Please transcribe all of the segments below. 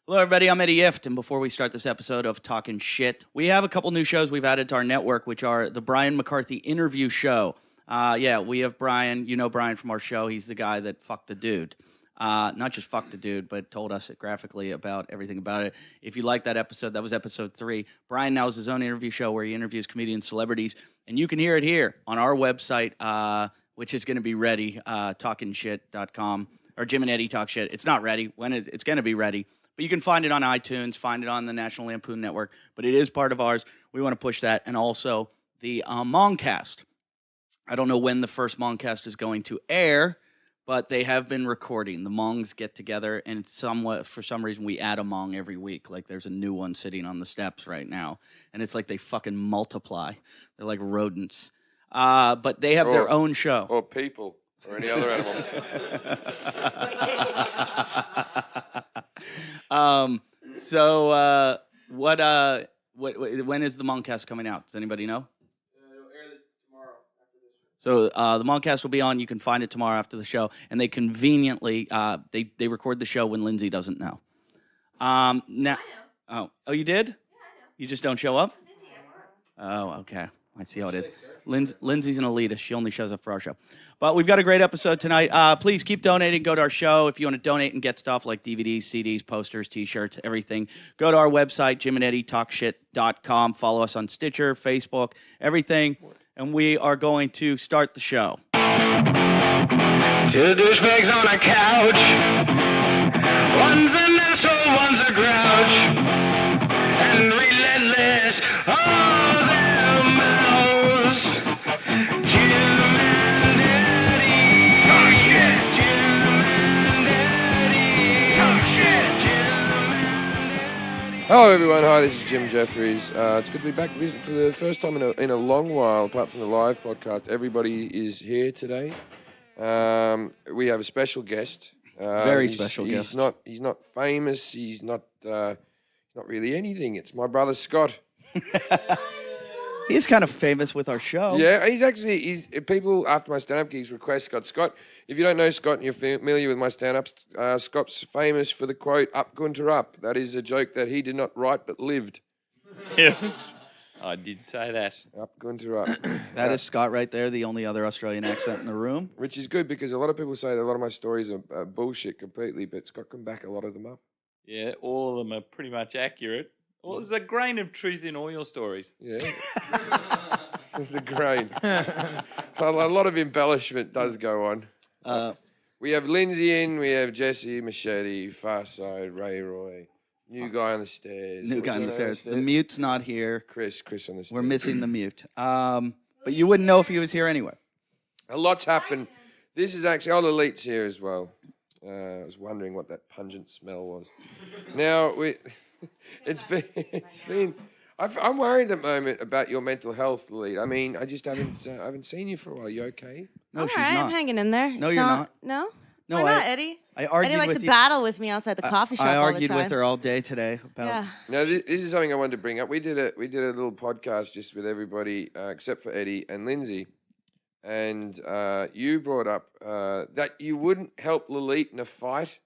Hello, everybody. I'm Eddie Ift, and before we start this episode of Talking Shit, we have a couple new shows we've added to our network, which are the Brian McCarthy Interview Show. We have Brian. You know Brian from our show. He's the guy that fucked the dude. Not just fucked the dude, but told us graphically about everything about it. If you like that episode, that was episode 3. Brian now has his own interview show where he interviews comedians, celebrities, and you can hear it here on our website, which is going to be ready, talkingshit.com, or Jim and Eddie Talk Shit. It's not ready. It's going to be ready. But you can find it on iTunes, find it on the National Lampoon Network. But it is part of ours. We want to push that. And also the Mongcast. I don't know when the first Mongcast is going to air, but they have been recording. The Mongs get together, and it's somewhat, for some reason, we add a Mong every week. Like there's a new one sitting on the steps right now. And it's like they fucking multiply. They're like rodents. But they have their own show. Or people. Or any other animal. When is the Mongcast coming out? Does anybody know? It'll air tomorrow after this show. So the Mongcast will be on. You can find it tomorrow after the show, and they conveniently they record the show when Lindsay doesn't know. Now, I know. Oh, you did? Yeah, I know. You just don't show up? I'm busy at work. Oh, okay. I see how it is. Lindsay's an elitist. She only shows up for our show. But we've got a great episode tonight. Please keep donating. Go to our show. If you want to donate and get stuff like DVDs, CDs, posters, T-shirts, everything, go to our website, JimandEddieTalkShit.com. Follow us on Stitcher, Facebook, everything. And we are going to start the show. Two douchebags on a couch. One's an asshole, one's a grouch. And relentless, all their mouths. Jim and Eddie talk shit. Jim and Eddie talk shit. Jim and Eddie. Hello, everyone. Hi, this is Jim Jeffries. It's good to be back for the first time in a long while, apart from the live podcast. Everybody is here today. We have a special guest. Very special guest. He's not famous. He's not really anything. It's my brother Scott. He's kind of famous with our show. Yeah, he's people after my stand-up gigs request Scott. Scott, if you don't know Scott and you're familiar with my stand-ups, Scott's famous for the quote, "Up Gunter up." That is a joke that he did not write but lived. Yes, I did say that. Up Gunter up. That is Scott right there, the only other Australian accent in the room. Which is good because a lot of people say that a lot of my stories are bullshit completely, but Scott can back a lot of them up. Yeah, all of them are pretty much accurate. Well, there's a grain of truth in all your stories. Yeah. There's a grain. A lot of embellishment does go on. We have Lindsay in, we have Jesse, Machete, Farside, Ray Roy, new guy on the stairs. New guy on the stairs. The mute's not here. Chris on the stairs. We're missing the mute. But you wouldn't know if he was here anyway. A lot's happened. This is actually, all Elite's here as well. I was wondering what that pungent smell was. Now, it's been. I'm worried at the moment about your mental health, Elite. I mean, I just haven't seen you for a while. You okay? No, I'm she's all right, not. I'm hanging in there. No, It's you're not. No? No, Why not, Eddie? I argued Eddie likes with to you. battle with me outside the coffee shop I all the argued time. with her all day today about. Yeah. Now, this is something I wanted to bring up. We did a little podcast just with everybody except for Eddie and Lindsay, and you brought up that you wouldn't help Lilith in a fight.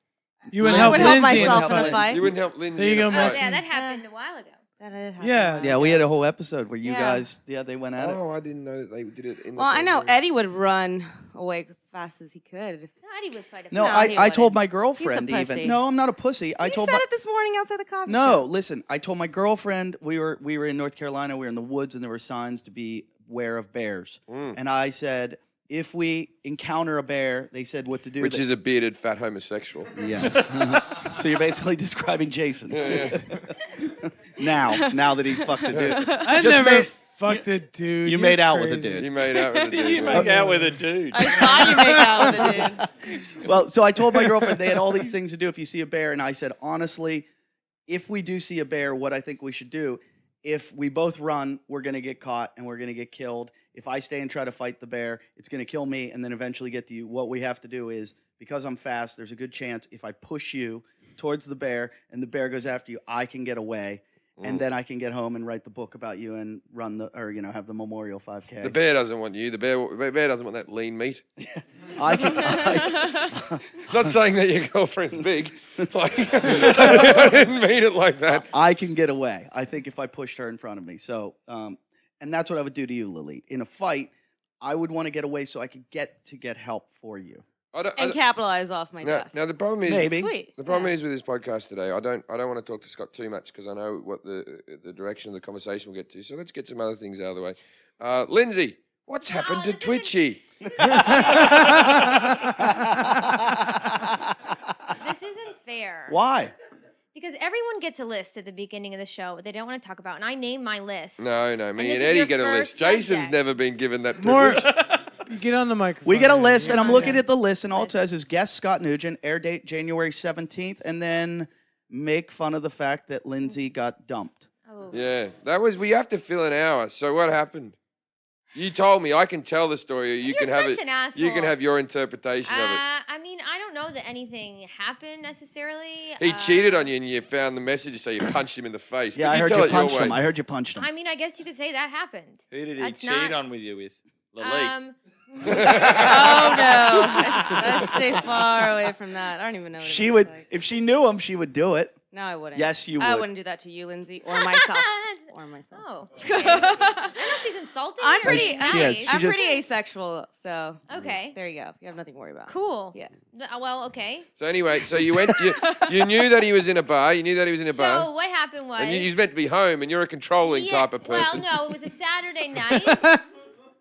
You would I help would help Lindsay myself in in the a fight. You wouldn't help Lindsay There you in a go, fight. Oh, Miss. yeah, that happened a while ago. That did happen. Yeah, we had a whole episode where you Yeah. guys, they went at it. Oh, I didn't know that they did it in the Well, I same know room. Eddie would run away as fast as he could. No, Eddie would fight a No, No, I he told wouldn't. my girlfriend He's a pussy. even. No, I'm not a pussy. I You told said my, it this morning outside the coffee No, shop. listen. I told my girlfriend we were in North Carolina. We were in the woods, and there were signs to beware of bears. Mm. And I said, if we encounter a bear, they said what to do. Which is a bearded fat homosexual. Yes. So you're basically describing Jason. Yeah. now that he's fucked a dude. I Just never made- fucked a dude. you You're made out with a crazy. dude. You made out with a dude. You make out with a dude. I saw you make out with a dude. Well, so I told my girlfriend they had all these things to do if you see a bear, and I said, honestly, if we do see a bear, what I think we should do, if we both run, we're going to get caught and we're going to get killed. If I stay and try to fight the bear, it's going to kill me and then eventually get to you. What we have to do is, because I'm fast, there's a good chance if I push you towards the bear and the bear goes after you, I can get away. and then I can get home and write the book about you and run have the Memorial 5K. The bear doesn't want you. The bear doesn't want that lean meat. I can. Not saying that your girlfriend's big. Like, I didn't mean it like that. I can get away. I think if I pushed her in front of me. So, and that's what I would do to you, Lily. In a fight, I would want to get away so I could get help for you. And capitalize off my death. Now the problem is Maybe. Sweet. the problem is with this podcast today. I don't want to talk to Scott too much because I know what the direction of the conversation will get to. So let's get some other things out of the way. Lindsay, what's happened to Twitchy? This isn't fair. Why? Because everyone gets a list at the beginning of the show that they don't want to talk about, and I name my list. No, me And and this is Eddie your get a list. first Jason's subject. never been given that More. privilege. You get on the microphone. We get a list, and I'm Yeah. looking at the list, and all it says is guest Scott Nugent, air date January 17th, and then make fun of the fact that Lindsay got dumped. Oh. Yeah, we have to fill an hour. So what happened? You told me I can tell the story, or you You're can have such it. an asshole. You can have your interpretation of it. I mean, I don't know that anything happened necessarily. He cheated on you, and you found the message, so you punched him in the face. Yeah, But I heard tell you it your punched way. him. I heard you punched him. I mean, I guess you could say that happened. Who did he That's cheat not- on with you with? Lalik. Oh no! I stay far away from that. I don't even know. What it She looks would, like. if she knew him, she would do it. No, I wouldn't. Yes, you I would. wouldn't do that to you, Lindsay, or myself. Or myself. Oh. Okay. I know she's insulting I'm you. pretty. She I'm, is. She I'm just- pretty asexual, so Okay. there you go. You have nothing to worry about. Cool. Yeah. Well, okay. So anyway, so you went. You knew that he was in a bar. You knew that he was in a So bar. what happened was. And you was meant to be home, and you're a controlling type of person. Well, no, it was a Saturday night.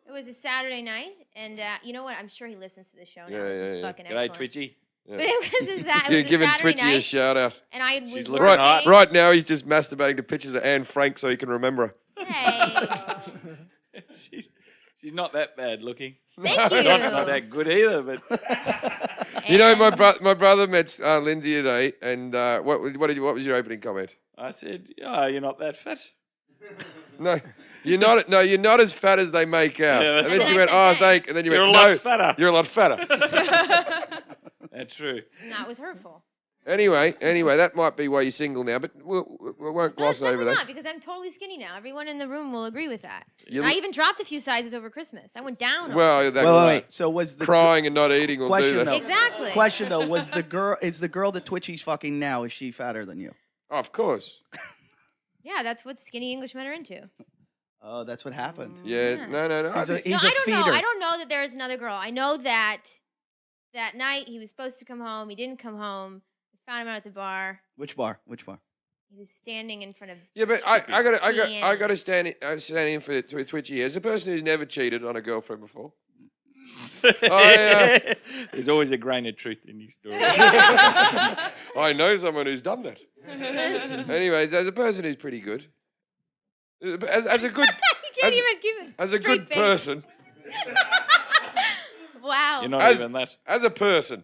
It was a Saturday night, and you know what? I'm sure he listens to the show now. Yeah, This is yeah. fucking G'day, excellent. Twitchy. But it was a, You're it was a giving Saturday Twitchy a night, shout out. and I was looking working. hot. Right now, he's just masturbating to pictures of Anne Frank so he can remember her. Hey, She's not that bad looking. thank you. Not that good either, but You know, And- my brother met Lindsay today, and what was your opening comment? I said, "Oh, you're not that fat." No, you're not. No, you're not as fat as they make out. Yeah, and that's then right. she went, And then I "Oh, said thank." thanks. And then you You're went, a lot "No, fatter." you're a lot fatter." That's true. That was hurtful. Anyway, that might be why you're single now, but we won't No, it's gloss over definitely that. not because I'm totally skinny now. Everyone in the room will agree with that. You And I look- even dropped a few sizes over Christmas. I went down. over Well, Christmas. that Wait. So was the crying and not eating will do Question, that. though. Exactly. question though? Was the girl? Is the girl that Twitchy's fucking now? Is she fatter than you? Oh, of course. Yeah, that's what skinny Englishmen are into. Oh, that's what happened. Yeah. No. He's a, No, he's I a don't feeder. know. I don't know that there is another girl. I know that that night he was supposed to come home. He didn't come home. We found him out at the bar. Which bar? Which bar? He was standing in front of. Yeah, but I got to Cheers. stand in for Twitchy as a person who's never cheated on a girlfriend before. There's always a grain of truth in your story. I know someone who's done that. Anyways, as a person who's pretty good, as a good You can't as- even give it. as a straight good face. person, Wow. You're not As- even that. as a person,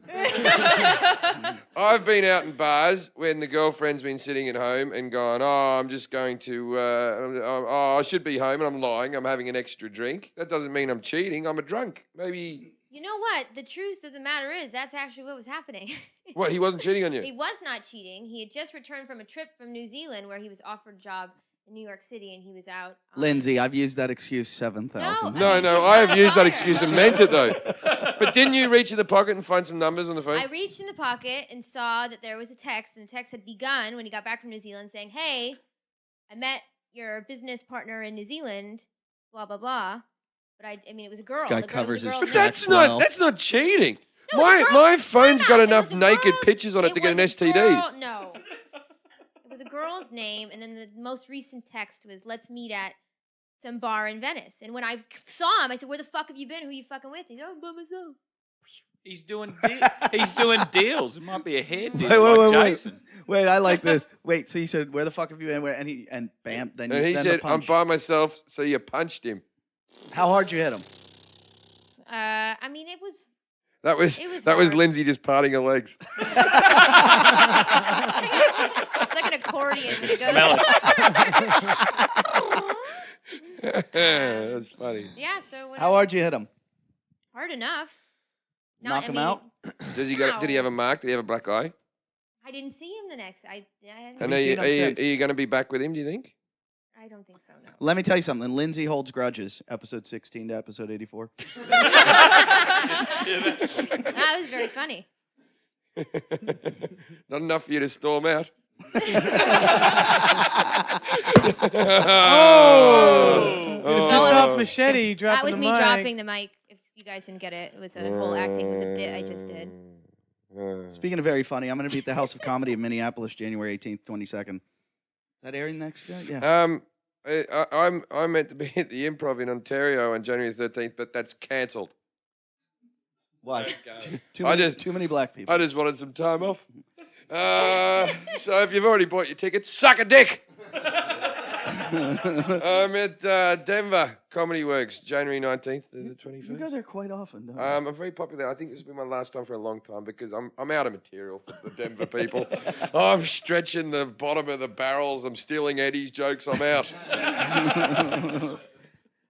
I've been out in bars when the girlfriend's been sitting at home and gone, "Oh, I'm just going to, I should be home," and I'm lying. I'm having an extra drink. That doesn't mean I'm cheating. I'm a drunk. Maybe You know what? The truth of the matter is that's actually what was happening. what? He wasn't cheating on He you. was not cheating. He had just returned from a trip from New Zealand where he was offered a job in New York City and he was out. Lindsay, I've used that excuse 7,000 No, times. No, I have used that excuse and meant it though. But didn't you reach in the pocket and find some numbers on the phone? I reached in the pocket and saw that there was a text, and the text had begun when he got back from New Zealand saying, "Hey, I met your business partner in New Zealand, blah, blah, blah." But I mean, it was a girl. guy The girl was covers a his girl's tracks. name. That's not cheating. No, it was a girl. My phone's Time got out. It enough was a naked girl's- pictures on it to get an was a STD. girl- No. It was a girl's name, and then the most recent text was, "Let's meet at some bar in Venice." And when I saw him, I said, "Where the fuck have you been? Who you fucking with?" He said, "Oh, I'm by myself." He's doing deals. It might be a hair deal Wait, like wait. Jason. Wait, I like this. Wait, so you said, "Where the fuck have you been?" Where? And bam, then And he then said, the "I'm punch. by myself." So you punched him. How hard you hit him? I mean, it was That was It was that was hard. Lindsay just parting her legs. it's like an accordion that it goes. Smell That's funny. Yeah, so How hard you hit him? hard enough. Knock him out? Did he have a mark? Did he have a black eye? I didn't see him the next. I And you seen him since? are you going to be back with him, do you think? I don't think so. No. Let me tell you something. Lindsay holds grudges. Episode 16 to episode 84. That was very funny. Not enough for you to storm out. Gonna piss off Machete dropping That was the me mic. dropping the mic. If you guys didn't get it, it was a whole acting. It was a bit I just did. Speaking of very funny, I'm going to be at the House of Comedy in Minneapolis, January 18th, 22nd. Is that airing next year? Yeah. I'm meant to be at the Improv in Ontario on January 13th, but that's cancelled. Why? Too I many, just- too many black people. I just wanted some time off. So if you've already bought your tickets, suck a dick. I'm at Denver Comedy Works, January 19th to the 21st. You go there quite often, don't you? I'm very popular. I think this will be my last time for a long time because I'm out of material for the Denver people. I'm stretching the bottom of the barrels. I'm stealing Eddie's jokes. I'm out.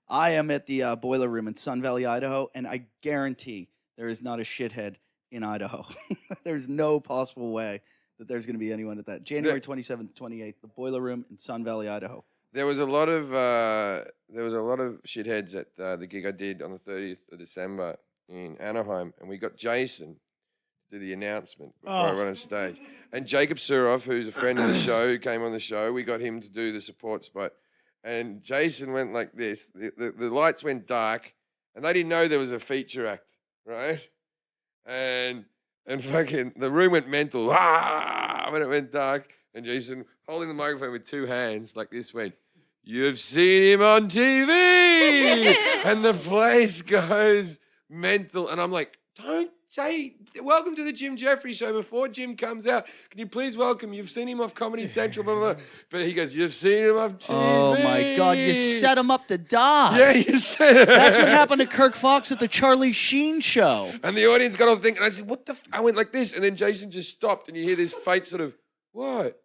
I am at the Boiler Room in Sun Valley, Idaho, and I guarantee there is not a shithead in Idaho. There's no possible way that there's going to be anyone at that. January 27th, 28th, the Boiler Room in Sun Valley, Idaho. There was a lot of shitheads at the gig I did on the 30th of December in Anaheim, and we got Jason to do the announcement before I went on stage. And Jacob Surov, who's a friend of the show, who came on the show, we got him to do the support spot. And Jason went like this. The lights went dark, and they didn't know there was a feature act, right? And fucking the room went mental. When it went dark, and Jason holding the microphone with two hands like this went, "You've seen him on TV," and the place goes mental. And I'm like, "Don't say welcome to the Jim Jeffries show before Jim comes out. Can you please welcome? You've seen him off Comedy Central, blah, blah, blah." But he goes, "You've seen him off TV." Oh, my God. You set him up to die. Yeah, you said it. That's what happened to Kirk Fox at the Charlie Sheen show. And the audience got off thinking, I said, "What the?" I went like this, and then Jason just stopped, and you hear this faint sort of, "What?"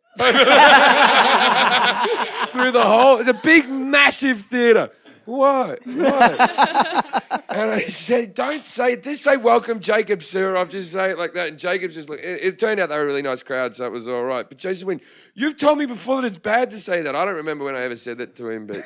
Through the whole, it's a big, massive theatre. What? And I said, "Don't say it. Just say welcome, Jacob Surov. Just say it like that." And Jacob's just like, it turned out they were a really nice crowd, so it was all right. But Jason went, "You've told me before that it's bad to say that." I don't remember when I ever said that to him, but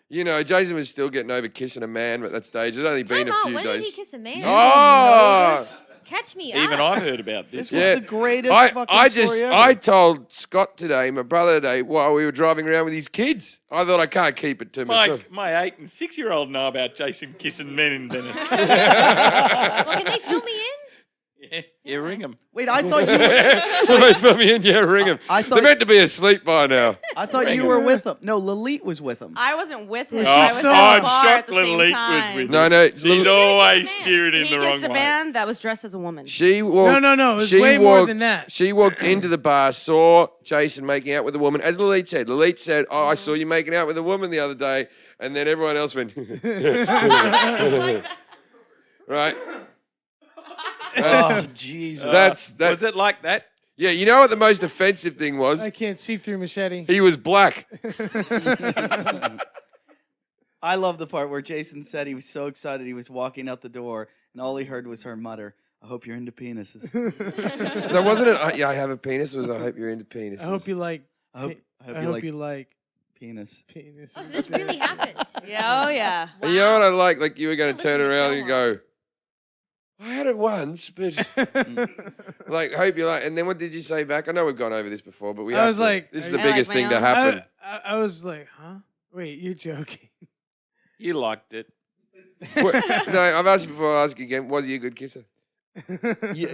you know, Jason was still getting over kissing a man at that stage. It had only been Time a out. few When days. did he kiss a man? Oh. Catch me Even up. I've heard about this. This Yeah. is the greatest fucking story ever. I told Scott today, my brother today, while we were driving around with his kids. I thought I can't keep it to myself. My 8 and 6-year-old know about Jason kissing men in Venice. Well, can they fill me in? Yeah, ring them. Wait, I thought you were, Will they fill me in? Yeah, ring him. I thought- They're meant to be asleep by now. I thought you were with him. No, Lalit was with him. I wasn't with him. She's I was so- at I'm the bar shocked at the same Lalit time. was with No, him. no. She's Lil- always man. steered in He the wrong kissed a way. man that was dressed as a woman. She walked. No, it was she way more walked- than that. She walked into the bar, saw Jason making out with a woman. As Lalit said, "Oh, I saw you making out with a woman the other day," and then everyone else went, right? Oh, Jesus. That's Was it like that? Yeah, you know what the most offensive thing was? I can't see through Machete. He was black. I love the part where Jason said he was so excited he was walking out the door, and all he heard was her mutter, "I hope you're into penises." That wasn't it. Yeah, I have a penis. It was, "I hope you're into penises." I hope you like. I hope I you hope like you like penis. penis. Oh, so this really happened. Yeah, oh yeah. And you know what I like? Like you were going to Listen turn to the around show and go, "I had it once, but like, hope you like." And then what did you say back? I know we've gone over this before, but we. I have was to- like, "This is are the you- I like biggest my thing to own- happen." I was like, huh? Wait, you're joking. You liked it. No, I've asked you before. I'll ask you again. Was he a good kisser?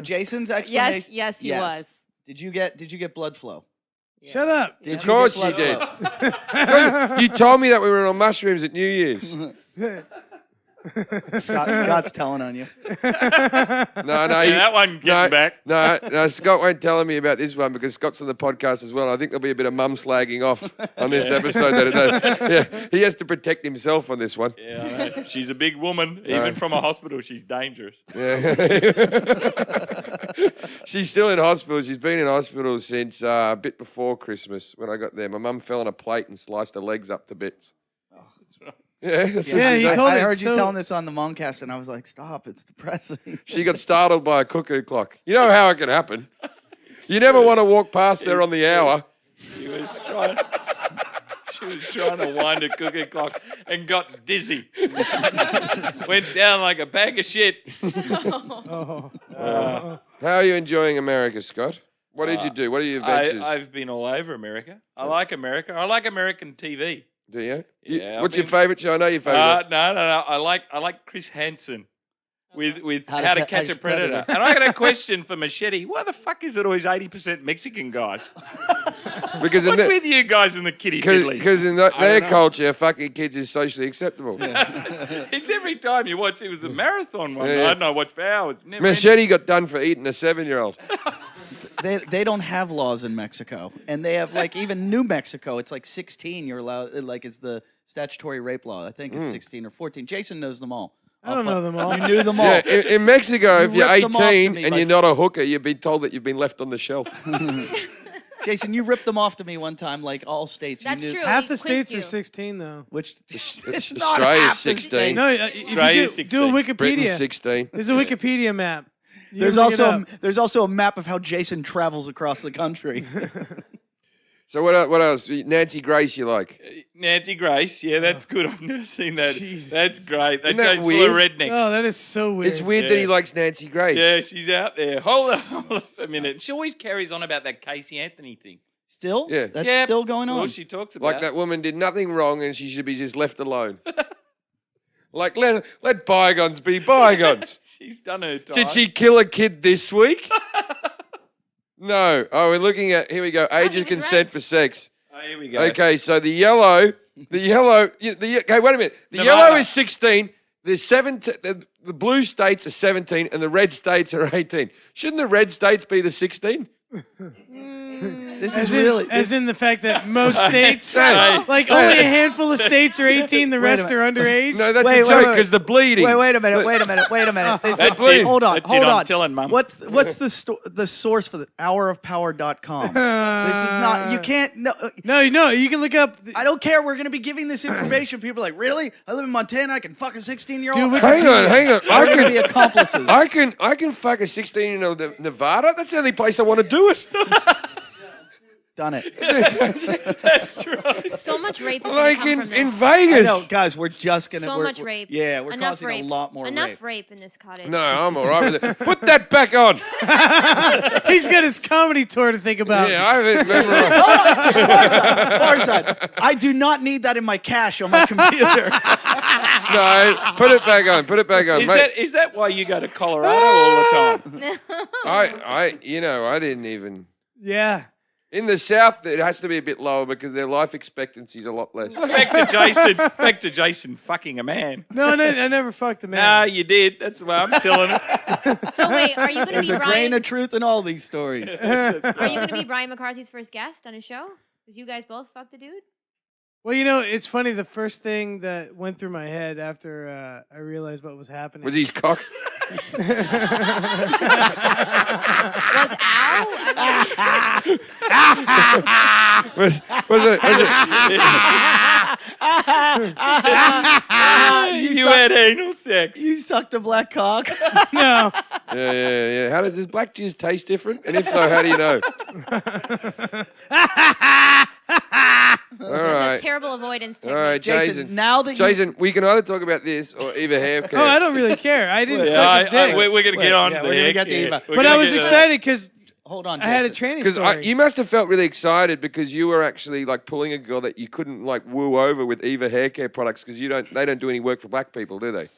Jason's explanation. Yes, he was. Did you get blood flow? Shut up. Did Of you course get you blood did. flow? You told me that we were on mushrooms at New Year's. Scott's telling on you. No, Yeah, that one getting back. No, Scott won't tell me about this one because Scott's on the podcast as well. I think there'll be a bit of mum slagging off on this episode. Yeah, he has to protect himself on this one. Yeah, I know. She's a big woman. Even from a hospital, she's dangerous. Yeah. She's still in hospital. She's been in hospital since a bit before Christmas when I got there. My mum fell on a plate and sliced her legs up to bits. Yeah, that's what Yeah, she he done. told I me heard you so- telling this on the Moncast, and I was like, "Stop! It's depressing." She got startled by a cuckoo clock. You know how it can happen. You never want to walk past there on the hour. She was trying. She was trying to wind a cookie clock and got dizzy. Went down like a bag of shit. Oh. How are you enjoying America, Scott? What did you do? What are your adventures? I've been all over America. I like America. I like American TV. Do you? Yeah, What's I've your favourite show? I know your favourite. No. I like Chris Hansen with How to Catch a Predator. Predator. And I got a question for Machete. Why the fuck is it always 80% Mexican guys? Because What's with you guys in the kitty fiddly? because in their culture, fucking kids is socially acceptable. It's every time you watch. It was a marathon one night, and I watched for hours. Never Machete got done for eating a 7-year-old. They don't have laws in Mexico, and they have like even New Mexico. It's like 16. You're allowed like it's the statutory rape law. I think it's 16 or 14. Jason knows them all. I don't know them all. You knew them all. Yeah, in Mexico, You if you're ripped them off to 18 me and by you're not a hooker, you've been told that you've been left on the shelf. Jason, you ripped them off to me one time, like all states. That's you knew, true. Half we the quizzed states you. are 16, though. Which It's it's not Australia's half the 16. states. No, if you Australia's do a 16. Britain's Wikipedia. 16. There's a Wikipedia map. You There's can look it also up. there's also a map of how Jason travels across the country. So what else? Nancy Grace you like? Nancy Grace, yeah, that's good. I've never seen that. Jesus. That's great. That Isn't that show's full of weird? rednecks. Oh, that is so weird. It's weird that he Yeah. likes Nancy Grace. Yeah, she's out there. Hold on a minute. She always carries on about that Casey Anthony thing. Still? Yeah. That's Yeah, still going That's all on. she talks about. Like that woman did nothing wrong and she should be just left alone. Like let bygones be bygones. She's done her time. Did she kill a kid this week? No. Oh, we're looking at, here we go, age he of was consent right. for sex. Oh, here we go. Okay, so the yellow, okay, wait a minute. The Nevada. yellow is 16. The 17, the blue states are 17 and the red states are 18. Shouldn't the red states be the 16? This As is in, really as in the fact that most states, Hey, like only a handful of states are 18, the rest minute. are underage. No, that's Wait, a wait, joke wait. because the bleeding. Wait a minute. This That's is- it. Hold on, That's hold it. on. I'm telling Mum. What's the source for the hourofpower.com? This is not you can't no No, you can look up. I don't care. We're going to be giving this information. People are like, "Really? I live in Montana. I can fuck a 16-year-old." Dude, Hang on. We're going to be accomplices. I can fuck a 16-year-old in Nevada. That's the only place I want to do it. Done it. That's right. So much rape is going Like to come in from this. Vegas. No, guys, we're just going to. So much rape. Yeah, we're Enough causing rape. a lot more Enough rape. rape in this cottage. No, I'm all right with it. Put that back on. He's got his comedy tour to think about. Yeah, I have it memorized. Farside, I do not need that in my cache on my computer. No, put it back on. Put it back on. Mate, Is that why you go to Colorado all the time? I didn't even. Yeah. In the South, it has to be a bit lower because their life expectancy is a lot less. Back to Jason fucking a man. No, I never fucked a Nah, man. you did. That's why I'm telling it. So wait, are you going to There's be a grain Brian? of truth in all these stories. Are you going to be Brian McCarthy's first guest on his show? Because you guys both fucked a dude. Well, it's funny. The first thing that went through my head after I realized what was happening Was his cock? Was Al? You had anal sex. You sucked a black cock. No. Yeah. How does black juice taste different? And if so, how do you know? All It was right. a terrible avoidance technique. All right, Jason, Jason. now that you Jason, we can either talk about this or either haircut. Oh, I don't really care. I didn't Yeah, suck his dick. We're going to get on yeah, to we're the gonna heck, get to yeah. Eva. We're but gonna I was get to excited because hold on, I had a Jason. training Because story. you must have felt really excited because you were actually like pulling a girl that you couldn't like woo over with Eva hair care products because they don't do any work for black people, do they?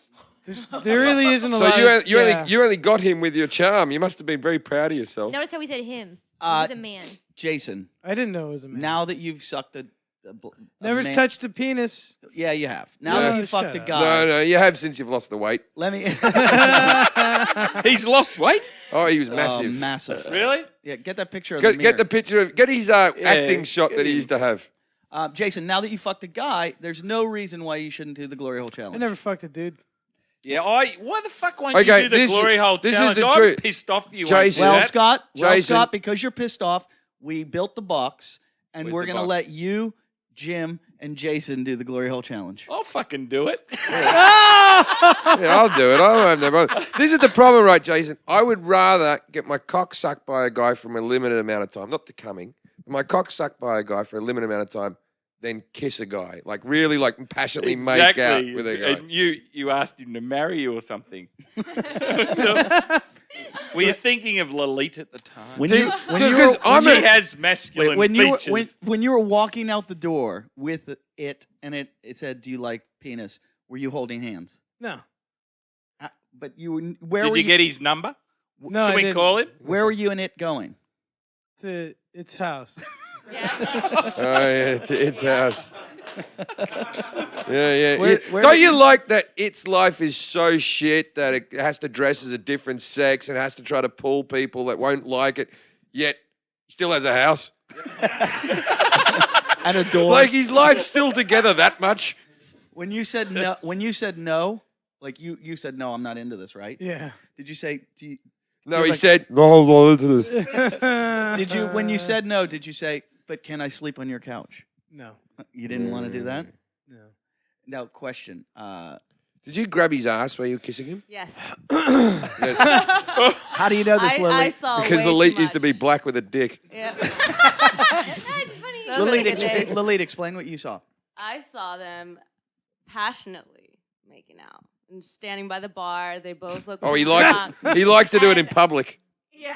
There really isn't a So lot. you only got him with your charm. You must have been very proud of yourself. Notice how we said him. He was a man. Jason, I didn't know it was a man. now that you've sucked a Never man- touched a penis. Yeah, you have. Now No, that you fucked a shut up. guy. No, you have since you've lost the weight. Let me. He's lost weight? Oh, he was Oh, massive. massive. Really? Yeah, get that picture of the Get the picture of his acting Yeah, shot get that he him. used to have. Jason, now that you fucked a guy, there's no reason why you shouldn't do the glory hole challenge. I never fucked a dude. Yeah, why the fuck won't Okay, you do the this- glory hole this is challenge? the I'm truth. pissed off you. Jason. won't Well, do that. Scott, Jason. because you're pissed off, we built the box, and Where's we're the gonna box? let you Jim and Jason do the Glory Hole Challenge? I'll fucking do it. Yeah, I'll do it. I don't have no problem. This is the problem, right, Jason? I would rather get my cock sucked by a guy for a limited amount of time, not the coming, but my cock sucked by a guy for a limited amount of time, than kiss a guy. Like really, like passionately make out with a guy. And you asked him to marry you or something. Were you thinking of Lolita at the time? When See, you when so you 'cause were, I'm she a- has masculine when you were, features. when you were walking out the door with it and it said, "Do you like penis?" Were you holding hands? No. But you were where Did were you get his number? No, Can I we didn't. call him? Where were you and it going? To its house. Oh yeah, it's ours. Yeah. Where Don't did you like that its life is so shit that it has to dress as a different sex and has to try to pull people that won't like it, yet he still has a house? At a door. Like his life's still together that much? when you said no, like you said no, I'm not into this, right? Yeah. Did you say? No, You're he like- said, no, I'm not into this. Did you when you said no? Did you say, "But can I sleep on your couch"? No. You didn't want to do that. No. Now, question. Did you grab his ass while you were kissing him? Yes. Yes. How do you know this, Lily? I saw Because way the too elite used to much. be black with a dick. Yeah. That's funny. Those are Lily, the good days. Lily, explain what you saw. I saw them passionately making out and standing by the bar. They both look. Oh, he drunk. likes to do it in And- public. Yeah,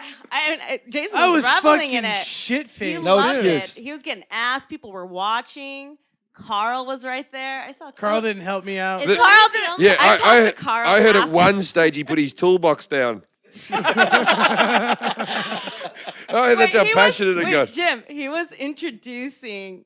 Jason I was was reveling fucking in it. shit He faced. No loved excuse. it. He was getting ass. People were watching. Carl was right there. I saw Carl didn't help me out. Is The- Carl did- the only Yeah, I talked to Carl I heard at after. one stage he put his toolbox down. Oh, that's how he passionate was, it got. Jim, he was introducing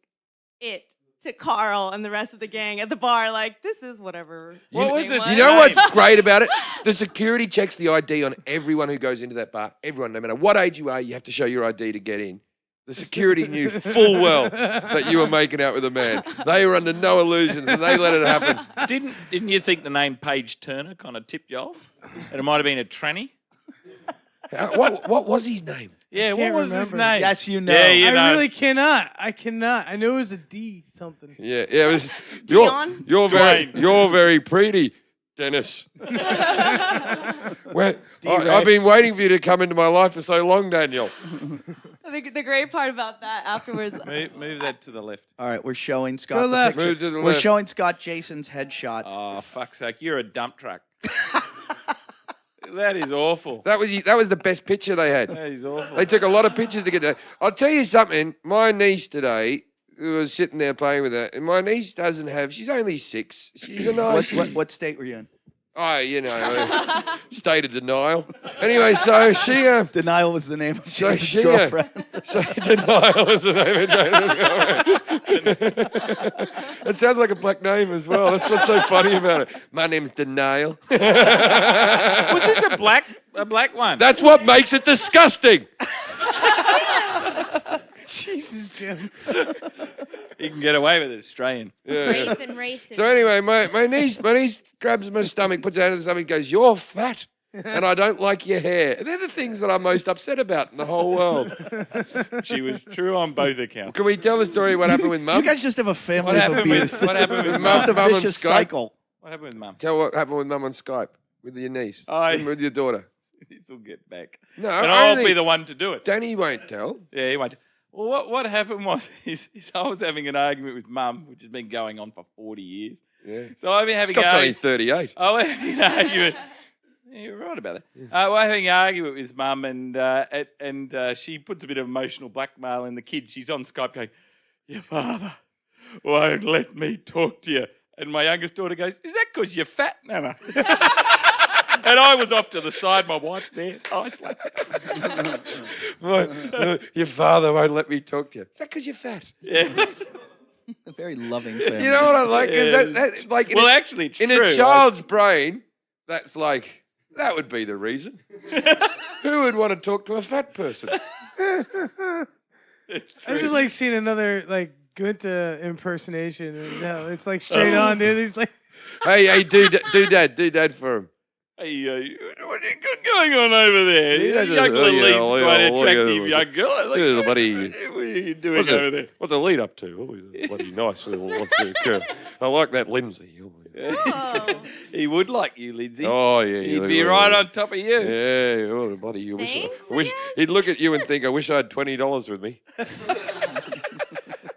it to Carl and the rest of the gang at the bar. Like, this is whatever. What was thing it? You know Right. what's great about it? The security checks the ID on everyone who goes into that bar. Everyone, no matter what age you are, you have to show your ID to get in. The security knew full well that you were making out with a man. They were under no illusions, and they let it happen. Didn't you think the name Paige Turner kind of tipped you off? And it might have been a tranny? What was his name? Yeah, what can't was his remember. name? Yes, you know. Yeah, you know. I really cannot. I cannot. I knew it was a D something. Yeah, it was. Dion? You're very pretty, Dennis. I've been waiting for you to come into my life for so long, Daniel. I think the great part about that afterwards. Move that to the left. All right, we're showing Scott. Go the left. picture. Move to the We're left. showing Scott Jason's headshot. Oh, fuck's sake. You're a dump truck. That is awful. That was the best picture they had. That is awful. They took a lot of pictures to get that. I'll tell you something. My niece today, who was sitting there playing with her, and my niece doesn't have. She's only 6. She's a nice. What state were you in? Oh, state of denial. Anyway, so she. Denial was the name of So Jason's she, girlfriend. So denial was the name of Jason's girlfriend. It sounds like a black name as well. That's what's so funny about it. My name's Denial. Was this a black one? That's what makes it disgusting. Jesus, Jim. You can get away with it, Australian. Yeah. Rape and racism. So anyway, my niece grabs my stomach, puts it out of the stomach, and goes, "You're fat, and I don't like your hair." They're the things that I'm most upset about in the whole world. She was true on both accounts. Can we tell the story what happened with You Mum? guys just have a family What of happened abuse. what happened with Must Just a have Mum on vicious Skype. cycle. What happened with Mum? Tell what happened with Mum on Skype with your niece, I- with your daughter. This will get back. No, And I'll only be the one to do it. Danny won't tell. Yeah, he won't. Well, what happened was is I was having an argument with Mum, which has been going on for 40 years. Yeah. So I've been having Scott's an only argument. 38. I was having an argument. Yeah, you're right about that. We're having an argument with Mum, and she puts a bit of emotional blackmail in the kid. She's on Skype going, "Your father won't let me talk to you." And my youngest daughter goes, "Is that because you're fat, Nana?" And I was off to the side. My wife's there. I slapped her. Your father won't let me talk to you. Is that because you're fat? Yeah. A very loving family. You know what I like? Is Yeah. that like in, Well, a, actually, it's in true. a child's brain, that's like, that would be the reason. Who would want to talk to a fat person? It's I just true. like seeing another like Gunta impersonation. And, no, it's like straight on, dude. He's like, Hey, do dad for him. Hey, what's going on over there? See, that's Young a- little yeah, lead's look quite at- an look at- attractive look young at- girl. look at the buddy. What are you doing over there? What's the lead up to? Oh, he's a bloody nice little. I like that Lindsay. Oh. He would like you, Lindsay. Oh yeah, He'd be right on top of you. Yeah, oh, buddy, you wish. Thanks, I wish I he'd look at you and think, "I wish I had $20 with me."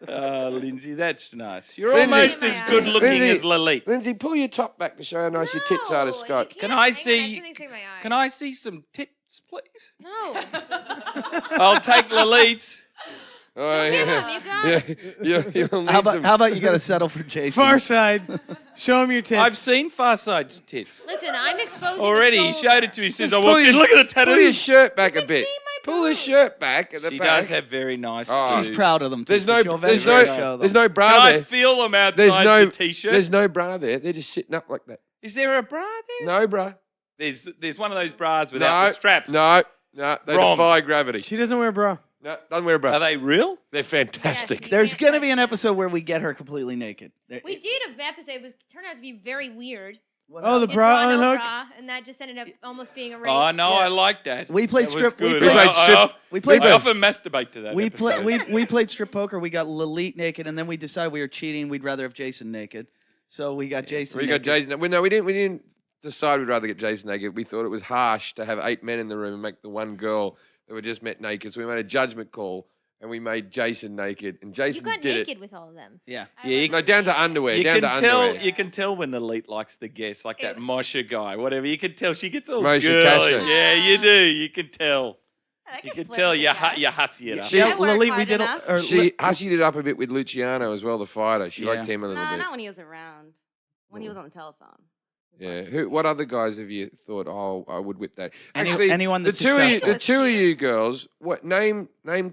Lindsay, that's nice. You're Lindsay. almost Look as at my good eyes. looking Lindsay. as Lalit. Lindsay, pull your top back to show how nice your tits are to No, Scott. you Can can't. I Hang on, see- something's in my eye. Can I see some tits, please? No. I'll take Lalit's. Oh, give 'em, you got You'll need How about some. how about you got to settle for Jason? Far side. Show him your tits. I've seen Farside's tits. Listen, I'm exposing Already, the he shoulder. showed it to me. He says, I Pull walked in, your- look at the Pull your tattoos. shirt back a can bit. see my Pull the boobs. shirt back at the She back. does have very nice Oh, She's boobs. proud of them. There's too, no, so she'll there's eventually no, show there's them. no bra Can I there. feel them outside There's no, the t-shirt? there's no bra there. They're just sitting up like that. Is there a bra there? No bra. There's one of those bras without No the straps. No, they Wrong. defy gravity. She doesn't wear a bra. No, doesn't wear a bra. Are they real? They're fantastic. Yes. There's can't gonna touch be an them. episode where we get her completely naked. We did an episode. It was turned out to be very weird. Oh, the Did bra no unhook. bra, and that just ended up almost being a rape. Oh, no, I like that. We played That strip- was we good. played strip- we played I often masturbate to that we episode. we played strip poker. We got Lalit naked, and then we decided we were cheating. We'd rather have Jason naked, so we got Jason. We got naked. Jason. No, we didn't decide we'd rather get Jason naked. We thought it was harsh to have 8 men in the room and make the one girl that were just met naked. So we made a judgment call and we made Jason naked. And You Jason got did naked it. with all of them. Yeah. Yeah, you, No, down to underwear. you Down can to tell. underwear. You can tell when the elite likes the guest, like that Moshe guy, whatever. You can tell she gets all Moshe girly. Kasher. Yeah, you do. You can tell. I You can can flip tell with you the cat. you hussy it up. She- Yeah, I work Lily, we hard did. enough. Or She hussied it up a bit with Luciano as well, the fighter. She Yeah. liked him a little No, bit. not when he was around. When he was on the telephone. Yeah. What other guys have you thought? Oh, I would whip that. Anyone the that's two of you, successful. the two of you girls. What name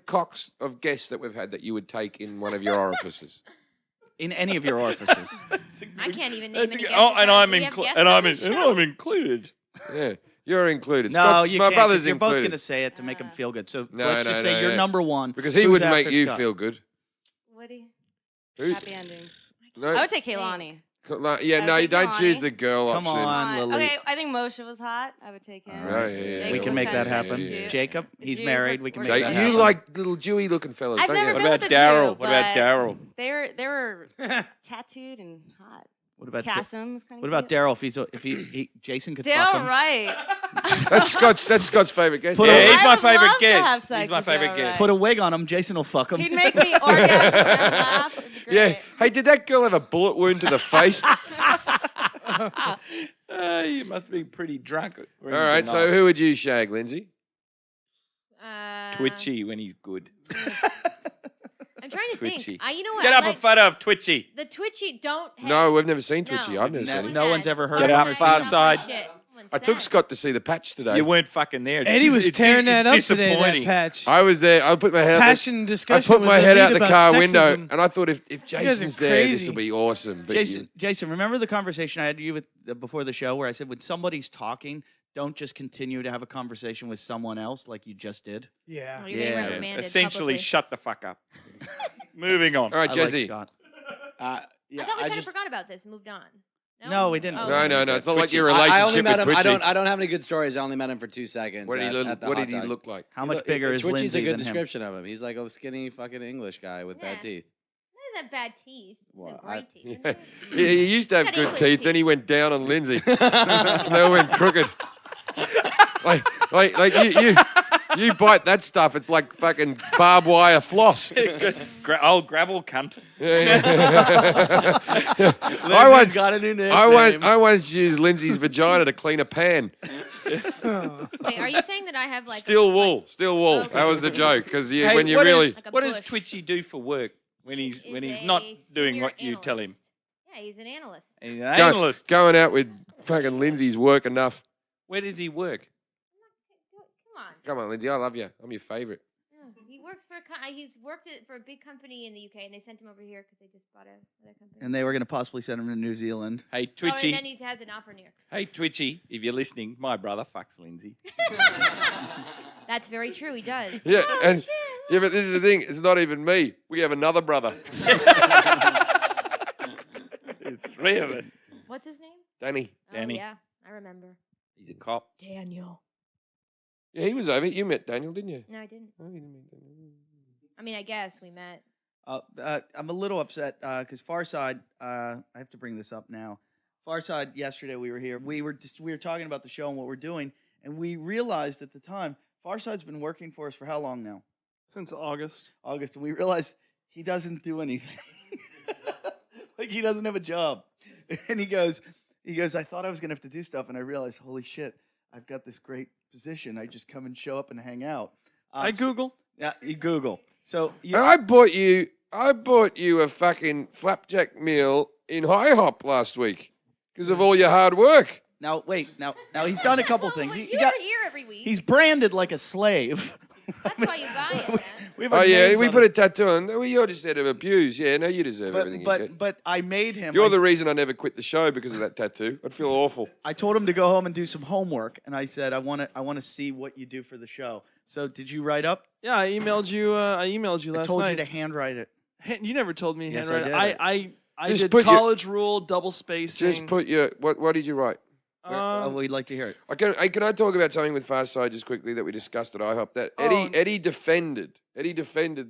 cocks of guests that we've had that you would take in one of your orifices? in any of your orifices. I can't even name That's any a- guesses. oh, and I'm We have included. guests And on I'm the in- and show. I'm included. Yeah, you're included. No, Scott's, you my can't. 'cause brother's You're both included gonna say it to make him feel good. So No, let's no, just say no, you're no. number one because he Who's wouldn't make after you Scott? feel good. Woody. Who? Happy endings. No, I would take Kaylani. yeah, I no, would you take don't choose Kalani. the girl Come option. on. Lily. Okay, I think Moshe was hot. I would take him. Oh, yeah, Jacob we was can make kinda that happen. sexy, too. Jacob, he's Jews married. are- We can were make Jake, that good. you happen. like little Jewy looking fellas, I've don't never you? What been about with a Daryl? Jew, What about but Daryl? They were tattooed and hot. What about Cassim was kind of what about Daryl? If he Jason could fuck Daryl him. Wright. That's Scott's favorite guest. Put Yeah, a- he's I my would favorite love to have guest. sex He's my with favorite Daryl guest. Wright. Put a wig on him. Jason will fuck him. He'd make me orgasm and laugh. It'd be great. Yeah. Hey, did that girl have a bullet wound to the face? You must be pretty drunk. All right. So who would you shag, Lindsay? Twitchy when he's good. I'm trying to Twitchy. think. You know what? Get I up like a photo of Twitchy. the Twitchy. Don't. Hey, No, we've never seen No. Twitchy. I've never No. seen it. No one's ever heard Get of up, him or far seen him. side. I took Scott to see the patch today. You weren't fucking there. Eddie was It's tearing that up today. disappointing. That patch. I was there. I put my head. Passion I discussion. put with my head Lilith out the about car sexism. window, and I thought if guys are Jason's there, this crazy. will be awesome. But Jason, remember the conversation I had you with before the show where I said when somebody's talking, don't just continue to have a conversation with someone else like you just did. Yeah. Oh, you're getting Yeah. reprimanded Essentially, publicly. shut the fuck up. Moving on. all right, I like Jesse. Scott. I thought we kind of forgot about this and moved on. No, we didn't. Oh, No, no, no. It's not like Twitchy. your I relationship only met with him. Twitchy. I don't have any good stories. I only met him for 2 seconds. What did he at the What hot did he dog. look like? How much bigger is Twitchy's Lindsay a good than him? description of him. He's like a skinny fucking English guy with bad Yeah. teeth. Not that bad teeth. Well, Great teeth. Yeah. He used to have Got good English teeth, then teeth. he went down on Lindsay. They all went crooked. like you bite that stuff, it's like fucking barbed wire floss. Old gravel cunt. I once got a new name. I once used Lindsay's vagina to clean a pan. Wait, are you saying that I have like Steel like- wool, steel wool. Okay. That was the joke because Hey, when you what really is- Like a what does bush. Twitchy do for work when He he's is not a doing senior what you tell him? analyst. Yeah, he's an analyst. He's an go- analyst. going out with fucking Lindsay's work enough. Where does he work? Come on. Come on, Lindsay, I love you. I'm your favorite. Yeah, he works for he's worked for a big company in the UK, and they sent him over here because they just bought another company. And they were going to possibly send him to New Zealand. Hey, Oh, and Twitchy. then he has an offer near. Hey, Twitchy, if you're listening, my brother fucks Lindsay. That's very true. He does. Yeah, Oh, and shit. yeah, but this is the thing. It's not even me. We have another brother, It's 3 of us. What's his name? Danny. Danny. Oh, yeah, I remember. He's a cop. Daniel. Yeah, he was over. You met Daniel, didn't you? No, I didn't. Oh, you didn't meet Daniel. I mean, I guess we met. I'm a little upset because Farside. I have to bring this up now. Farside. Yesterday we were here. We were talking about the show and what we're doing, and we realized at the time Farside's been working for us for how long now? Since August. August, and we realized he doesn't do anything. Like he doesn't have a job, and he goes. I thought I was gonna have to do stuff, and I realized, holy shit, I've got this great position. I just come and show up and hang out. I Google. Yeah, you Google. So And I bought you a fucking flapjack meal in High Hop last week because of all your hard work. Now wait. Now he's done a couple things. He You're got, here every week. he's branded like a slave. That's why you buy it, man. We have Oh our yeah, names we on put it. a tattoo on. Well, you're just out of abuse. Yeah, no, you deserve everything you get. But I made him. You're I the s- reason I never quit the show because of that tattoo. I'd feel awful. I told him to go home and do some homework, and I said I want to see what you do for the show. So did you write up? Yeah, I emailed you. I emailed you I last told night. you to handwrite it. You never told me Yes, I handwriting. did. I Just did put your- college rule, double spacing. Just put your what did you write? We'd like to hear it. Can I talk about something with Farside just quickly that we discussed at IHOP? That Oh. Eddie defended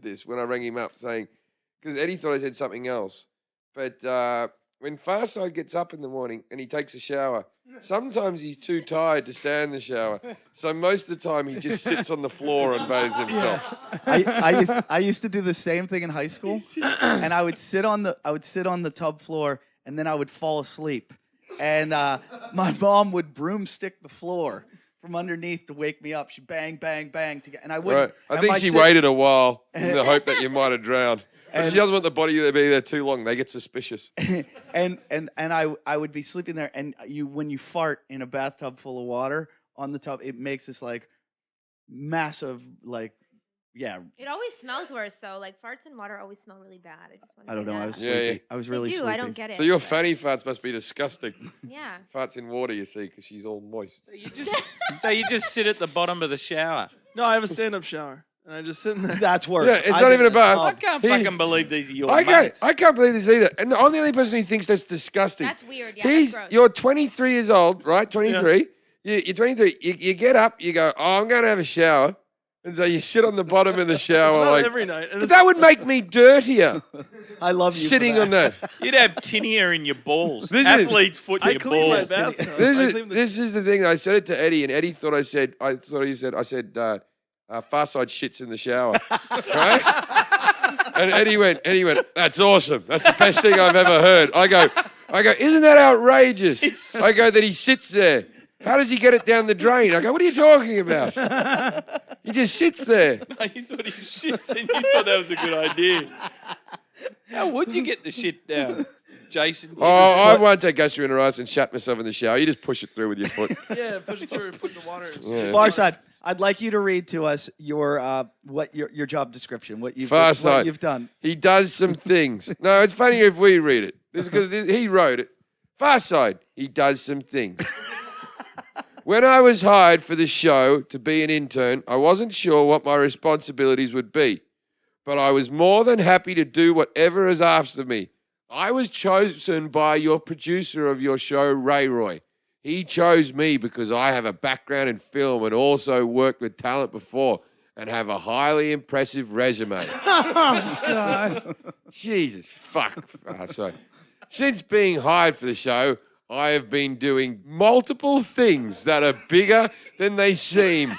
this when I rang him up saying because Eddie thought I said something else. But when Farside gets up in the morning and he takes a shower, sometimes he's too tired to stay in the shower. So most of the time he just sits on the floor and bathes himself. I used to do the same thing in high school, and I would sit on the tub floor, and then I would fall asleep, and my mom would broomstick the floor from underneath to wake me up. She'd bang, bang, bang to get, and I would. Right. I think she waited a while in the hope that you might have drowned. But she doesn't want the body to be there too long. They get suspicious. and I would be sleeping there, and when you fart in a bathtub full of water on the tub, it makes this like massive It always smells worse though. Like farts and water always smell really bad. I just want to. I don't know. I was Yeah, sleepy. yeah. I was They really do. sleepy. I don't get it. So your but- fanny farts must be disgusting. Yeah. Farts in water, you see, because she's all moist. So you just sit at the bottom of the shower. No, I have a stand-up shower, and I just sit in there. That's worse. Yeah, it's I not did even a the bath. I tub. can't He- fucking believe these are your I mates. can't believe this either. And I'm the only person who thinks that's disgusting. That's weird. Yeah, that's gross. You're 23 years old, right? 23. You're 23. You get up, you go, oh, I'm going to have a shower. And so you sit on the bottom of the shower Not like, every night. And but it's- that would make me dirtier, I love you. for sitting that. on that. You'd have tinea in your balls. This is- Athlete's foot in I your clean my balls. bathtub. This I is, clean the- this is the thing. I said it to Eddie, and Eddie thought I said, Farside shits in the shower. Right? And Eddie went, that's awesome. That's the best thing I've ever heard. I go, isn't that outrageous? I go, that he sits there. How does he get it down the drain? I go, what are you talking about? He just sits there. No, you thought he shits and you thought that was a good idea. How would you get the shit down, Jason? Oh, I won't take gastroenteritis and shat myself in the shower. You just push it through with your foot. Yeah, push it through and put the water. Yeah. Farside, I'd like you to read to us your job description, what you've Farside. done. He does some things. No, it's funnier if we read it. This is because he wrote it. Farside, he does some things. When I was hired for the show to be an intern, I wasn't sure what my responsibilities would be, but I was more than happy to do whatever is asked of me. I was chosen by your producer of your show, Ray Roy. He chose me because I have a background in film and also worked with talent before and have a highly impressive resume. Oh, God. Jesus, fuck. So, since being hired for the show, I have been doing multiple things that are bigger than they seem.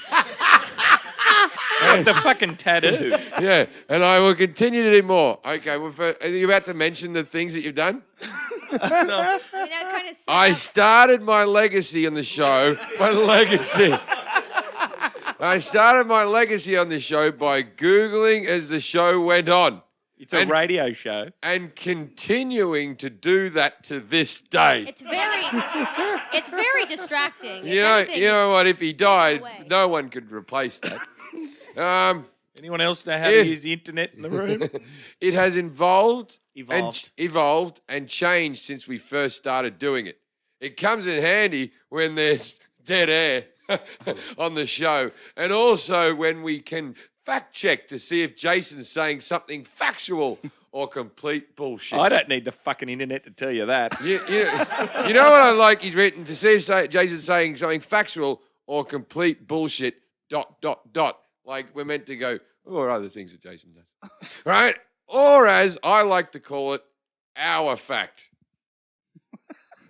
Like the fucking tattoo. Yeah, and I will continue to do more. Okay, well, are you about to mention the things that you've done? No. I mean, that kind of. I started my legacy on the show. I started my legacy on the show by Googling as the show went on. It's a radio show. And continuing to do that to this day. It's very distracting. You If know, anything, you know what? If he died, away. no one could replace that. Anyone else know how Yeah. to use the internet in the room? It has evolved Evolved. and changed since we first started doing it. It comes in handy when there's dead air on the show, and also when we can fact check to see if Jason's saying something factual or complete bullshit. I don't need the fucking internet to tell you that. You know what I like? He's written to see if Jason's saying something factual or complete bullshit. ... Like we're meant to go, or other things that Jason does, right? Or as I like to call it, our fact.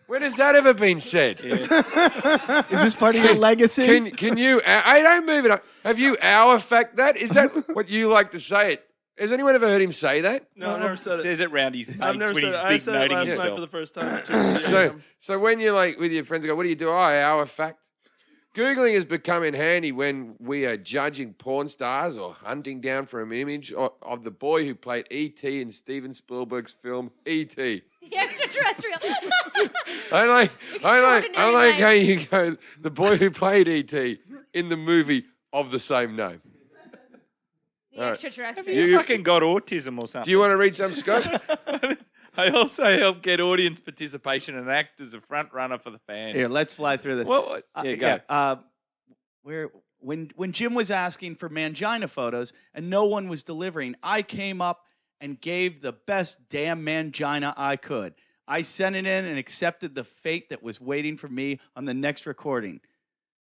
When has that ever been said? Is this part of your legacy? Can you? I don't move it up. Have you our fact that? Is that what you like to say it? Has anyone ever heard him say that? No, I've never said it. Says it round his mates I've never when said he's it. I big said it noting last night himself. for the first time. So when you're like with your friends, go, what do you do? Oh, our fact. Googling has become in handy when we are judging porn stars or hunting down for an image of the boy who played E.T. in Steven Spielberg's film E.T. The extraterrestrial. I like Extraordinary how you go, the boy who played E.T. in the movie of the same name. The All right. extraterrestrial. You fucking got autism or something. Do you want to read some, Scott? I also help get audience participation and act as a front runner for the fans. Here, let's fly through this. Well, yeah, go. When Jim was asking for mangina photos and no one was delivering, I came up and gave the best damn mangina I could. I sent it in and accepted the fate that was waiting for me on the next recording.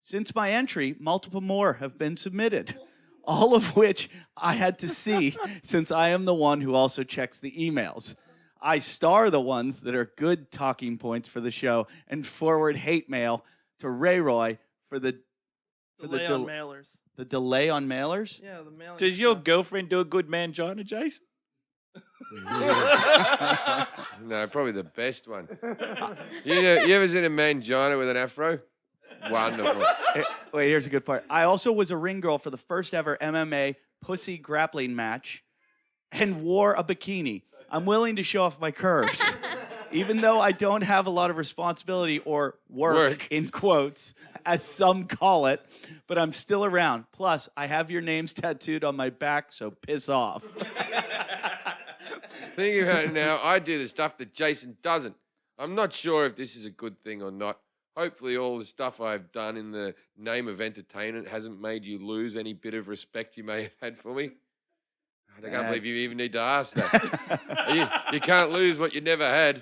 Since my entry, multiple more have been submitted, all of which I had to see since I am the one who also checks the emails. I star the ones that are good talking points for the show and forward hate mail to Ray Roy for the Delay on mailers. the delay on mailers. Yeah, the mailing. Does your stuff. girlfriend do a good mangina, Jason? No, probably the best one. You ever seen a mangina with an afro? Wonderful. Wait, here's a good part. I also was a ring girl for the first ever MMA pussy grappling match and wore a bikini. I'm willing to show off my curves. Even though I don't have a lot of responsibility or work, in quotes, as some call it, but I'm still around. Plus, I have your names tattooed on my back, so piss off. Thinking about it now, I do the stuff that Jason doesn't. I'm not sure if this is a good thing or not. Hopefully all the stuff I've done in the name of entertainment hasn't made you lose any bit of respect you may have had for me. I can't believe you even need to ask that. you can't lose what you never had.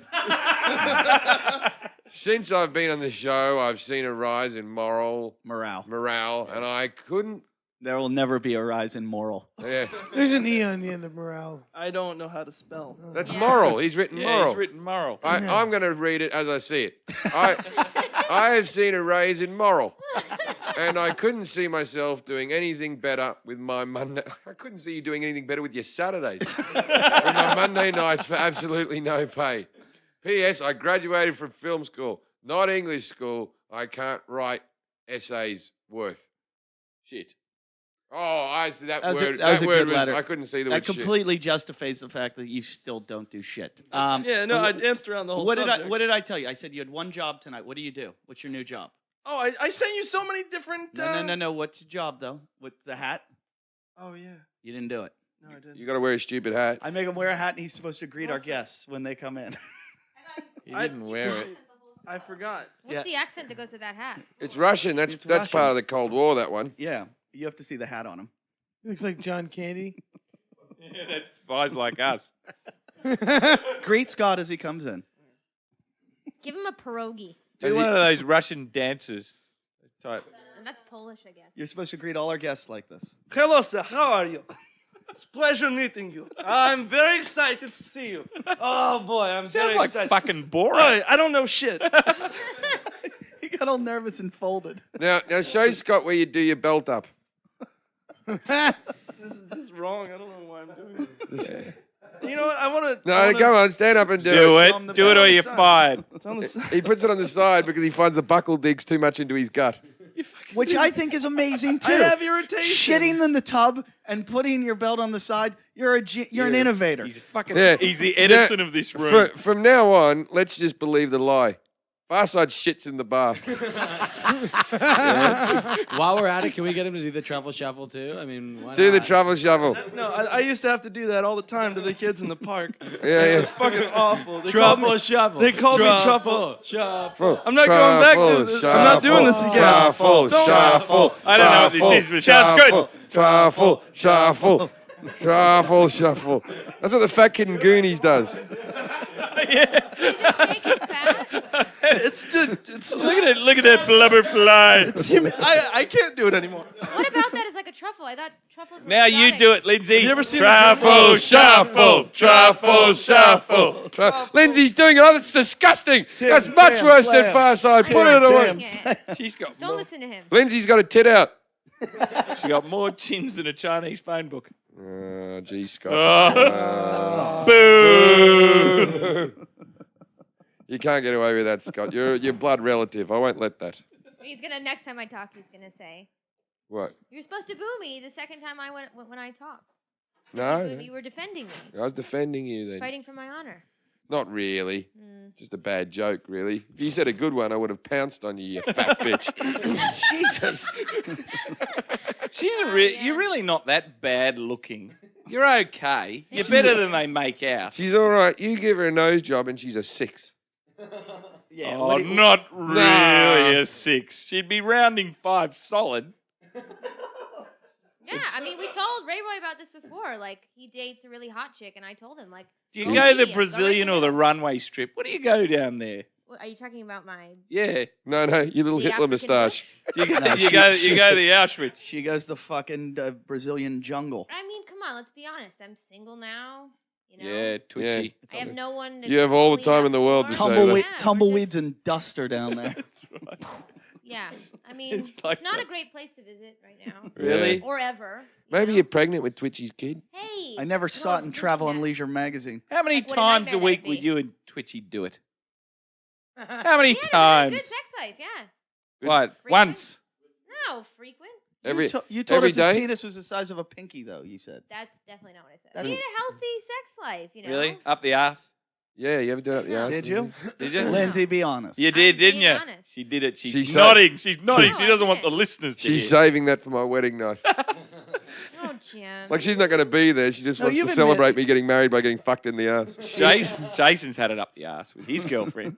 Since I've been on the show, I've seen a rise in morale, and I couldn't. There will never be a rise in moral. Yeah, There's an E on the end of morale. I don't know how to spell. that's moral. He's written Yeah, moral. he's written moral. I'm going to read it as I see it. I have seen a rise in moral, and I couldn't see myself doing anything better with my Monday. I couldn't see you doing anything better with your Saturdays. With my Monday nights for absolutely no pay. P.S. I graduated from film school, not English school. I can't write essays worth shit. Oh, I see that word. That was a word good letter. I couldn't see the That word shit. completely justifies the fact that you still don't do shit. Yeah, no, I danced around the whole subject. What did I tell you? I said you had one job tonight. What do you do? What's your new job? Oh, I sent you so many different. No. What's your job though? With the hat? Oh yeah. You didn't do it. No, I didn't. You got to wear a stupid hat. I make him wear a hat, and he's supposed to greet our What's that? guests when they come in. He didn't wear it. I forgot. What's the accent that goes with that hat? It's Russian. That's It's that's Russian. part of the Cold War. That one. Yeah, you have to see the hat on him. He looks like John Candy. Yeah, that's spies like us. Greet Scott as he comes in. Give him a pierogi. Do one of those Russian dancers. Type. And that's Polish, I guess. You're supposed to greet all our guests like this. Hello, sir. How are you? It's a pleasure meeting you. I'm very excited to see you. Oh boy, I'm Sounds very like excited. fucking Borat. Boy, I don't know shit. He got all nervous and folded. Now show Scott where you do your belt up. This is just wrong. I don't know why I'm doing it. You know what? I want to. No, come on, stand up and do Do it. it. Do it or you're fired. It's on the side. He puts it on the side because he finds the buckle digs too much into his gut. Which I think is amazing too. I have irritation. Shitting in the tub and putting your belt on the side. You're an innovator. He's fucking. Yeah. He's the Edison of this room. From now on, let's just believe the lie. Farside shits in the bar. While we're at it, can we get him to do the truffle shuffle too? I mean, why Do the not? truffle shovel. No, I used to have to do that all the time to the kids in the park. Yeah. It's fucking awful. They called me, shuffle. they called me Truffle. Shuffle. I'm not going back to this. I'm not doing this again. Shuffle, Don't- shuffle. I don't know what this is, but it sounds good. truffle, shuffle, truffle, shuffle. That's what the fat kid in Goonies does. Yeah. Did he just shake his fat? It's just. Look at that blubber fly. I can't do it anymore. What about that is like a truffle? I thought truffles were Now you exotic. do it, Lindsay. Have you ever seen truffle shuffle, truffle shuffle. Lindsay's doing it. Oh, that's disgusting. That's much Tim, worse than Lamb. Far Side. Put I'm it not away. doing it. She's got Don't more. listen to him. Lindsay's got a tit out. She got more chins than a Chinese phone book. Oh, gee, Scott. Oh. Boo! You can't get away with that, Scott. You're your blood relative. I won't let that. He's gonna next time I talk, he's gonna say, What? "You're supposed to boo me the second time I went when I talk. No, You were defending me, I was defending you then. fighting for my honor." Not really. Mm. Just a bad joke, really. If you said a good one, I would have pounced on you, you fat bitch. Jesus. You're really not that bad looking. You're okay. You're better than they make out. She's all right. You give her a nose job and she's a 6. Yeah. Oh, what do you- not really Nah. a 6. She'd be rounding 5 solid. Yeah, I mean, we told Ray Roy about this before. Like, he dates a really hot chick, and I told him, like, Do you Go go medium, the go Brazilian right or in the the middle. runway strip? What do you go down there? what, are you talking about my Yeah. No, your little the Hitler African moustache. Do you go, No, you she- go the Auschwitz. She goes the fucking Brazilian jungle. I mean, come on, let's be honest. I'm single now. You know, Yeah, twitchy. I have no one. To You have all the clean time up in the world for. to say Tumbleweed, Yeah, we're tumbleweeds just- and dust are down there. That's right. Yeah, I mean, It's it's, like not that. a great place to visit right now, Really? or ever. Maybe know? you're pregnant with Twitchy's kid. Hey, I never no, saw I it was in thinking Travel and that. Leisure magazine. How many Like, what a times a nightmare week that'd would be. you and Twitchy do it? How many He had a really times? good sex life, yeah. What? Frequent? Once. No, frequent. You told every us day? his penis was the size of a pinky, though. You said. That's definitely not what I said. That- He had a healthy sex life, you know. Really? Up the ass? Yeah, you ever do it up the arse? Did you? Did you? Lindsay, be honest. You did, I'm didn't being you? honest. She did it. She's She said- nodding. She's nodding. No, She I doesn't want the didn't. listeners to She's hear. saving that for my wedding night. Oh, Jim. Like, she's not going to be there. She just No, wants to you've celebrate admitted- me getting married by getting fucked in the ass. Jason's had it up the ass with his girlfriend.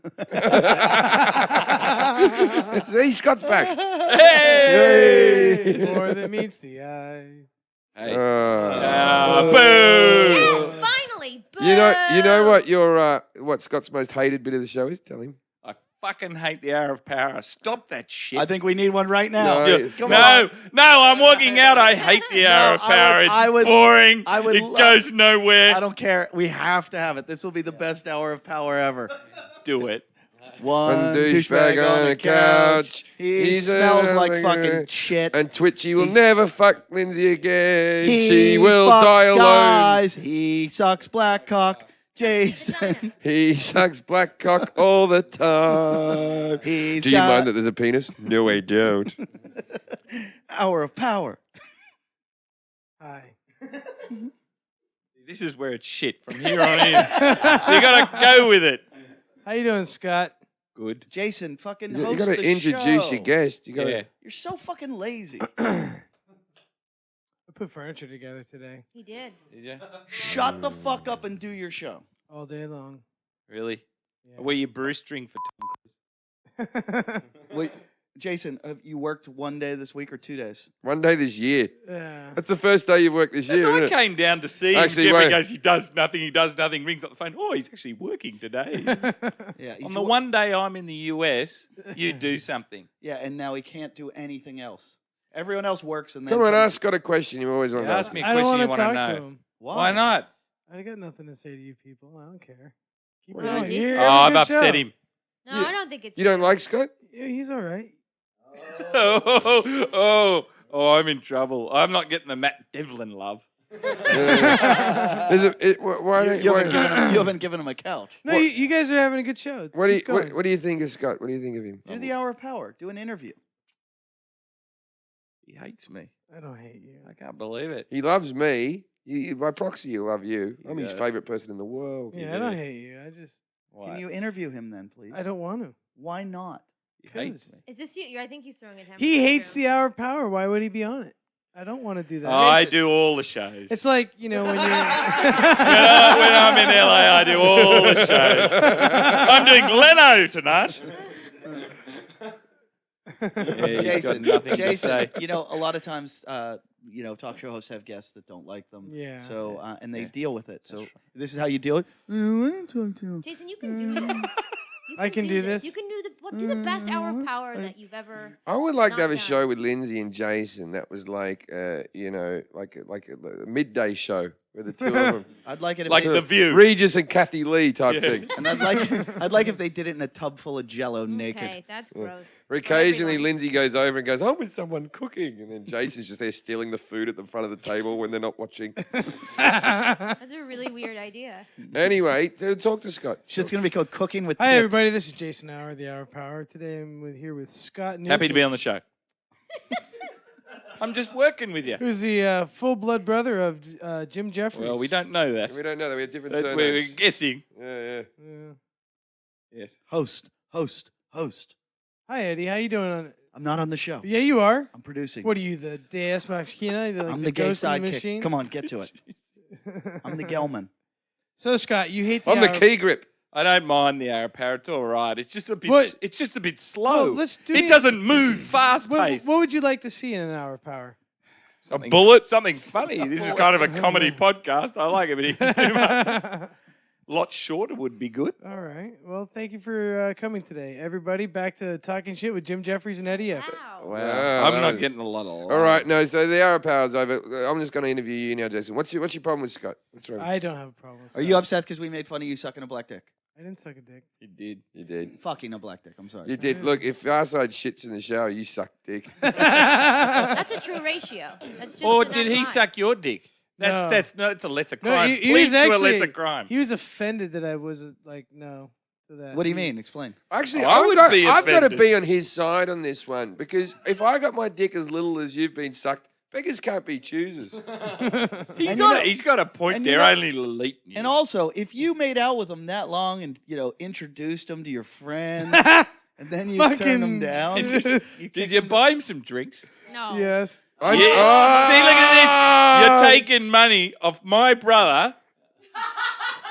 See, Scott's back. Hey! More than meets the eye. Hey. Uh, Boo! Yes, finally. Boo. you know what your what Scott's most hated bit of the show is? Tell him. I fucking hate the hour of power. Stop that shit. I think we need one right now. No, Yeah. it's- Come on. No, I'm walking out. I hate the hour of power. I would- It's boring. I would it love- goes nowhere. I don't care. We have to have it. This will be the best hour of power ever. do it. One douchebag on a couch. He He's smells like a- fucking shit. And Twitchy will He's- never fuck Lindsay again. He She will fucks die alone. guys. He sucks black cock. Jason. He sucks black cock all the time. He's Do you got mind that there's a penis? No, I don't. hour of power. Hi. This is where it's shit from here on in. You gotta go with it. How you doing, Scott? Good. Jason, fucking You host got to the introduce show. your guest. You got to. Yeah. You're so fucking lazy. I put furniture together today, He did. Did you? Shut the fuck up and do your show. all day long. Really? Yeah. Were you brewstering for Wait, Jason, have you worked one day this week or 2 days? One day this year. Yeah. That's the first day you've worked this That's year, I isn't it? came down to see him. Actually, Jeffrey wait. goes, he does nothing, rings up the phone. Oh, he's actually working today. Yeah. On the one day I'm in the US, you do something. Yeah, and now he can't do anything else. Everyone else works and then. Come on, comes- ask Scott a question you always want to Ask ask. me a I don't question want you to want to talk know. to him. Why not? I got nothing to say to you people. I don't care. Keep What going. do you- You're Oh, Oh, having a I've good upset show. him. No, I don't think it's. You don't like Scott? Yeah, he's all right. Oh, I'm in trouble. I'm not getting the Matt Devlin love. Is it, why don't You why- haven't given him a couch. No, you guys are having a good show. what do you Keep going. what do you think of Scott? What do you think of him? Do the hour of power. Do an interview. He hates me. I don't hate you. I can't believe it. He loves me. By proxy, he'll love you. I'm his Yeah. favourite person in the world. Yeah, I don't hate you. I just Why? Can you interview him then, please? I don't want to. Why not? He hates Because- me. Is this you? I think he's throwing a temper. He hates the hour of power. Why would he be on it? I don't want to do that. I do all the shows. It's like, when you're when I'm in LA, I do all the shows. I'm doing Leno tonight. Yeah, he's got Jason, nothing to Jason, say. you know, a lot of times talk show hosts have guests that don't like them. Yeah. So and they deal with it. So this is how you deal with. I don't want to talk to him. Jason, you can do this. You I can do this. You can do the best hour of power that you've ever. I would like to have a Not show done. with Lindsay and Jason that was like, like a midday show where the two of them, I'd like it if Like they, The View. Regis and Kathy Lee type Yeah. thing. and I'd like if they did it in a tub full of Jello naked. Okay, that's gross. Where For occasionally everyone. Lindsay goes over and goes, "I'm with someone cooking," and then Jason's just there stealing the food at the front of the table when they're not watching. That's a really weird idea. Anyway, talk to Scott. Shit's gonna be called Cooking with Hi, Tits. everybody. This is Jason Hour, the Hour of Power. Today I'm here with Scott Newton, Happy to be on the show. I'm just working with you. who's the full-blood brother of Jim Jeffries. Well, we don't know that. We don't know that we have different We're surnames. guessing. Yeah. Yeah. Yes. Host. Hi, Eddie. How you doing? I'm not on the show. Yeah, you are. I'm producing. What are you, the Deus Machina? I'm the gay ghost in the sidekick. machine? Come on, get to it. I'm the Gelman. So, Scott, you hate the I'm the hour- key grip. I don't mind the Arrow Power. It's all right. It's just a bit. What? It's just a bit slow. Well, let's do it it- doesn't move fast What, paced. what would you like to see in an Hour of Power? Something, bullet? Something funny. This is kind of a comedy podcast. I like it, but a lot shorter would be good. All right. Well, thank you for coming today. Everybody, back to Talking Shit with Jim Jeffries and Eddie F. Wow. Wow, I'm that not was- getting a lot of. All right, no. So the hour of power's over. I'm just going to interview you now, Jason. What's your problem with Scott? What's wrong? I don't have a problem with Are you upset because we made fun of you sucking a black dick? I didn't suck a dick. You did. You did. Fucking a black dick. I'm sorry. You did. Look, if our side shits in the shower, you suck dick. That's a true ratio. That's just Or enough did he line. suck your dick? No. That's a lesser No, crime. he Plead was to a actually lesser crime. He was offended that I was like no to that. What do you mean? Explain. Actually, I would be I've got to offended. be on his side on this one because if I got my dick as little as you've been sucked, beggars can't be choosers. He's got a point and you there. know- Only elite. And also, if you made out with him that long and introduced him to your friends, and then you turn them Fucking- down, Did kick Did you them- buy him some drinks? No. Yes. Yeah. See, look at this. You're taking money off my brother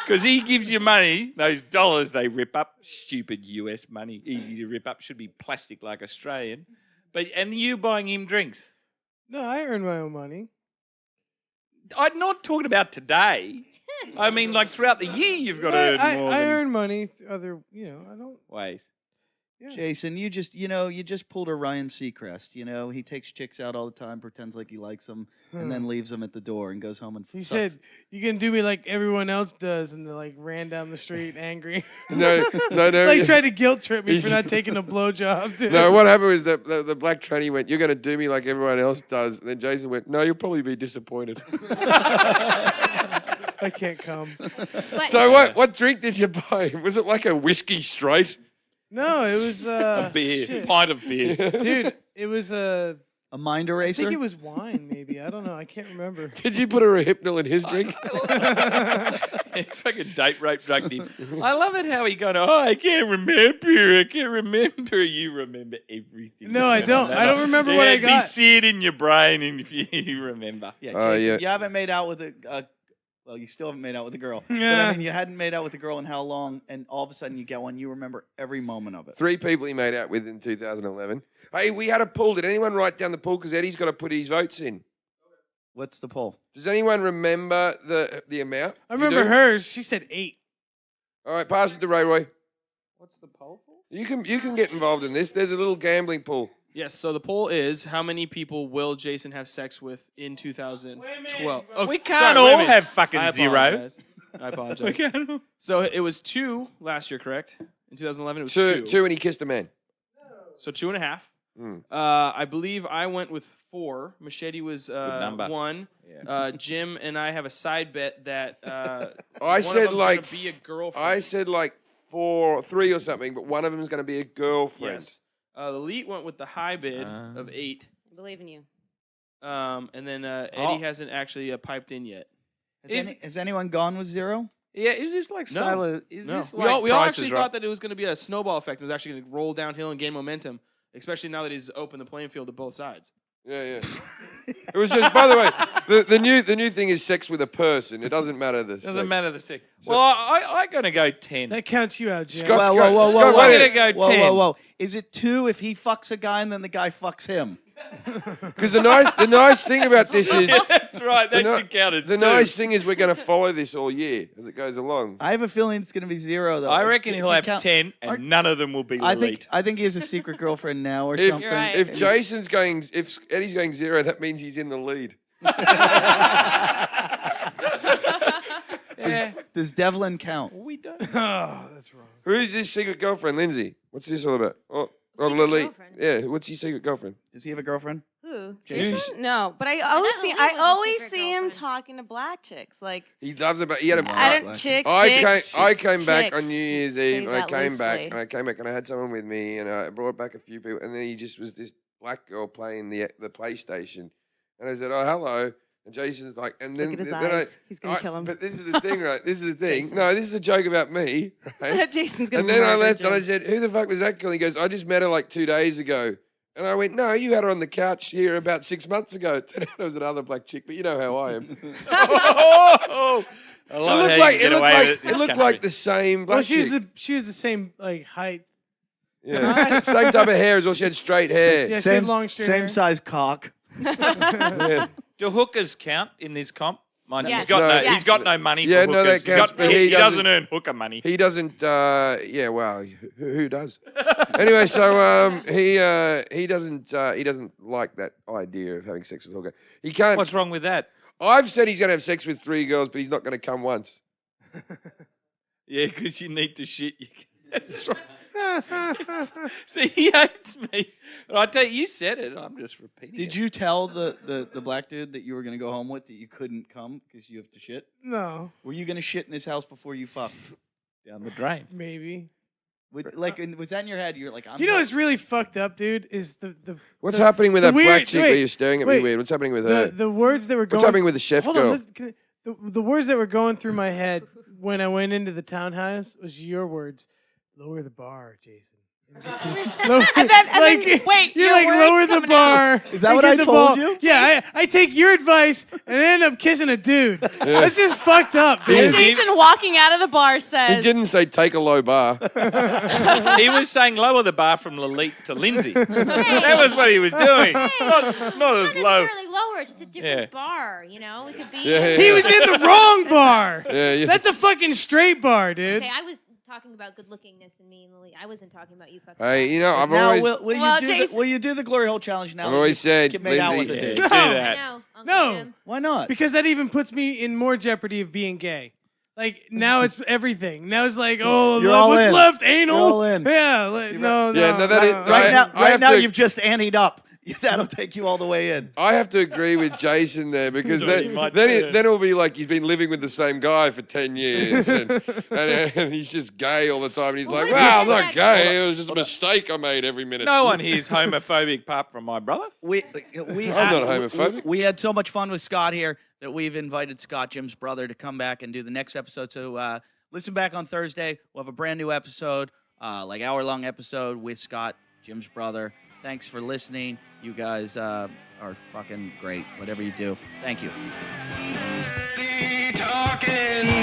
because he gives you money. Those dollars they rip up, stupid US money, easy to rip up, should be plastic like Australian. And you buying him drinks. No, I earn my own money. I'm not talking about today. I mean, like throughout the year, you've got to earn more I than earn money. Other, I don't. ways. Yeah. Jason, you just pulled a Ryan Seacrest. He takes chicks out all the time, pretends like he likes them, and then leaves them at the door and goes home and. He sucks. said, "You can do me like everyone else does," and they like ran down the street angry. No. Like tried to guilt trip me for He's- not taking a blowjob. dude. No, what happened was the black tranny went, "You're going to do me like everyone else does." And then Jason went, "No, you'll probably be disappointed." I can't come. But So what drink did you buy? Was it like a whiskey straight? No, it was A beer, shit. pint of beer. Dude, it was a mind I eraser. think it was wine, maybe. I don't know. I can't remember. Did you put a Rohypnol in his drink? Fucking date rape drugged him. I love it how he got, I can't remember. I can't remember. You remember everything. No, I don't. I don't remember what I Be got. seared in your brain and if you remember. Yeah, Oh, Jason, yeah. you haven't made out with well, you still haven't made out with a girl. But Yeah. I mean, you hadn't made out with a girl in how long? And all of a sudden, you get one. You remember every moment of it. 3 people he made out with in 2011. Hey, we had a poll. Did anyone write down the poll? Because Eddie's got to put his votes in. What's the poll? Does anyone remember the amount? I You remember do? hers. She said 8. All right, pass it to Ray Roy. What's the poll for? You can get involved in this. There's a little gambling pool. Yes, so the poll is how many people will Jason have sex with in 2012? Oh, We sorry, can't wait a all minute. have fucking I zero. apologize. I We apologize. can't all. So it was 2 last year, correct? In 2011, it was Two, 2. two, and he kissed a man. So 2.5. Mm. I believe I went with 4. Machete was number. 1. Yeah. Jim and I have a side bet that I one said of them's like gonna be a girlfriend. I said like 3 or something, but one of them is going to be a girlfriend. Yes. The elite went with the high bid of 8. I believe in you. And then Eddie Oh. hasn't actually piped in yet. Has anyone gone with 0? Yeah, is this like No. Sailor? Is No. this We like all, we all Price actually is thought Right? that it was going to be a snowball effect. It was actually going to roll downhill and gain momentum, especially now that he's opened the playing field to both sides. Yeah. It was just. By the way, the new thing is sex with a person. It doesn't matter the. Doesn't sex. matter the sex. Well, I'm going to go 10. That counts you out, Jim. Scott- Whoa, Scott, wait a minute. whoa, Go 10. whoa. Is it 2 if he fucks a guy and then the guy fucks him? Because the nice thing about this is That's right. That the should count as the two. nice thing is we're going to follow this all year as it goes along. I have a feeling it's going to be 0 though. I reckon Do he'll you have count- 10, and Aren't- none of them will be elite. I think he has a secret girlfriend now or If, something. right. if Jason's going, if Eddie's going 0, that means he's in the lead. Yeah. Does Devlin count? We don't. Oh, that's wrong. Who's his secret girlfriend, Lindsay? What's this all about? Oh, Secret Lily. girlfriend? Yeah, what's his secret girlfriend? Does he have a girlfriend? Who? Jason? Jason? No, but I thought always see Lily was his always secret see him girlfriend. talking to black chicks. Like He loves it, but he had a. Wow. I don't Black chicks. I dicks, came back chicks. on New Year's Say Eve, and I that came back, loosely. and I had someone with me, and I brought back a few people, and then he just was this black girl playing the PlayStation, and I said, "Oh, hello," and Jason's like, and then Look at his then eyes. He's gonna kill him. But this is the thing, right? This is the thing. Jason. No, this is a joke about me, right? Jason's gonna. And then I murder left, and I Jim. said, "Who the fuck was that girl?" He goes, "I just met her like 2 days ago." And I went, "No, you had her on the couch here about 6 months ago." There was another black chick, but you know how I am. Oh, I It love looked how you like can get away with it. it looked like the same black Well, chick. she was the same like height. Yeah. Same type of hair as well. She had straight hair. Yeah, she had long straight hair. size cock. Yeah. Do hookers count in this comp? Mind you, Yes. he's got No. he's got no money Yeah, for no, hookers. that counts, but he he doesn't doesn't- earn hooker money. He doesn't. Yeah. Well, who does? Anyway, so he doesn't like that idea of having sex with hooker. He can't. What's wrong with that? I've said he's going to have sex with 3 girls, but he's not going to come once. Yeah, because you need to shit. That's right. See, he hates me. But I tell you said it. I'm just repeating it. Did you tell the black dude that you were going to go home with that you couldn't come because you have to shit? No, Were you going to shit in his house before you fucked? Down the drain. maybe. Was that in your head? You're like, I'm You know not- what's really fucked up, dude? Is the What's the- happening with the that black weird- chick wait, where you're staring at me wait. weird? What's happening with her? the words that were going. What's happening with the chef Hold girl? on, listen, the words that were going through my head when I went into the townhouse was your words. Lower the bar, Jason. Lower, And then, wait, you're your like words lower the coming bar. out. Is that and what get I the told ball. you? Yeah, I take your advice and end up kissing a dude. That's just fucked up, dude. Jason walking out of the bar He says, didn't say take a low bar. He was saying lower the bar from Lalit to Lindsay. That was what he was doing. Not as Not low. necessarily lower. It's just a different Yeah. bar. You know, it could be. Yeah, He was in the wrong bar. Yeah. That's a fucking straight bar, dude. Okay, I was talking about good lookingness and me and Lily. I wasn't talking about you fucking. Hey, you know, I've Now, always, will Well, you Jason- will you do the glory hole challenge now? I've that always you said, get made out with Lindsay, a Yeah, dude? do No. I that. know. Uncle No. Jim. Why not? Because that even puts me in more jeopardy of being gay. Like now it's everything. Now it's like, oh, You're all what's in. left? Anal. You're all in. Yeah, no. Yeah, no, that is- Right now, I have to- you've just anteed up. That'll take you all the way in. I have to agree with Jason there because Sorry, you might then say it. it'll be like he's been living with the same guy for 10 years and he's just gay all the time. And he's Well, like, what wow, is I'm that not guy? gay. It was just a mistake I made every minute. No one here is homophobic apart from my brother. We I'm not homophobic. We had so much fun with Scott here that we've invited Scott, Jim's brother, to come back and do the next episode. So listen back on Thursday. We'll have a brand new episode, like hour-long episode with Scott, Jim's brother. Thanks for listening. You guys are fucking great. Whatever you do. Thank you. Talking